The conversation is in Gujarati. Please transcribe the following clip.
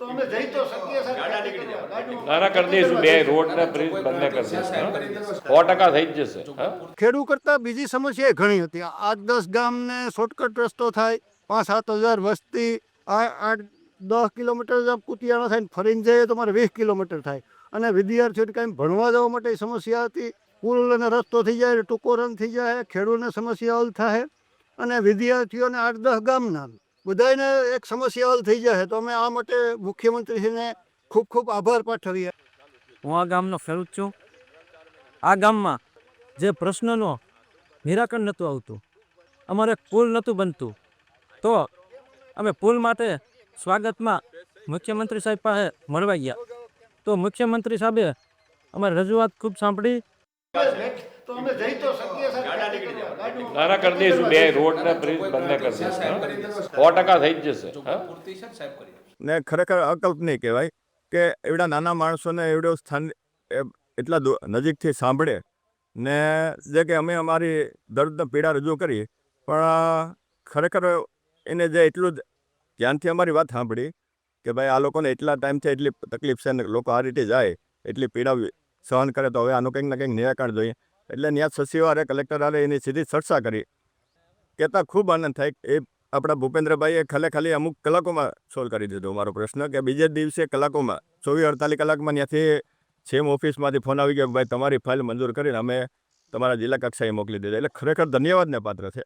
તો અમે જઈ તો શકીએ સાહેબ. નાના કરી દઈશું, બે રોડ ને બ્રિજ બંને કરી દઈશું. 100% થઈ જ જશે. હા, ખેડૂત કરતાં બીજી સમસ્યા ઘણી હતી. 8-10 ગામને શોર્ટકટ રસ્તો થાય, 5-7 હજાર વસ્તી, 8-10 કિલોમીટર કુતિયાણા થઈને ફરીને જઈએ તો મારે 20 કિલોમીટર થાય. અને વિદ્યાર્થીઓને કાંઈ ભણવા જવા માટે સમસ્યા હતી. પુલ અને રસ્તો થઈ જાય, ટૂંકો રન થઈ જાય, ખેડૂતને સમસ્યા હલ થાય. અને વિદ્યાર્થીઓને 8-10 ગામના બધાને એક સમસ્યા હલ થઈ જાય. તો અમે આ માટે મુખ્યમંત્રીશ્રીને ખૂબ ખૂબ આભાર પાઠવીએ. હું આ ગામનો ખેડૂત છું. આ ગામમાં જે પ્રશ્નનો નિરાકરણ નહોતું આવતું, અમારે પુલ નહોતું બનતું, તો અમે પુલ માટે સ્વાગતમાં મુખ્યમંત્રી સાહેબ પાસે મળવા ગયા. તો મુખ્યમંત્રી સાહેબે અમારી રજૂઆત ખૂબ સાંભળી. તો અમે જઈ તો શકીએ સાહેબ. નાના કરી દઈશું, બે રોડ ને બ્રિજ બંને કરી દઈશું. 100% થઈ જ જશે. હા, ને ખરેખર અકલ્પનીય કહેવાય કે એવડા નાના માણસોને એવડો સ્થાન એટલા નજીકથી સાંભળે ને જે કે અમે અમારી દર્દને પીડા રજૂ કરી, પણ ખરેખર એને જે એટલું જ ધ્યાનથી અમારી વાત સાંભળી કે ભાઈ આ લોકોને એટલા ટાઈમથી એટલી તકલીફ છે ને લોકો આ રીતે જાય એટલી પીડા સહન કરે, તો હવે આનું કંઈક ને કંઈક નિરાકરણ જોઈએ. એટલે ત્યાં સચિવારે કલેક્ટરે એની સીધી ચર્ચા કરી. કહેતા ખૂબ આનંદ થાય. એ આપણા ભૂપેન્દ્રભાઈએ ખાલી અમુક કલાકોમાં સોલ્વ કરી દીધો મારો પ્રશ્ન, કે બીજે દિવસે કલાકોમાં 24-48 કલાકમાં ત્યાંથી સેમ ઓફિસમાંથી ફોન આવી ગયો કે ભાઈ તમારી ફાઇલ મંજૂર કરીને અમે તમારા જિલ્લા કક્ષાએ મોકલી દીધી. એટલે ખરેખર ધન્યવાદને પાત્ર છે.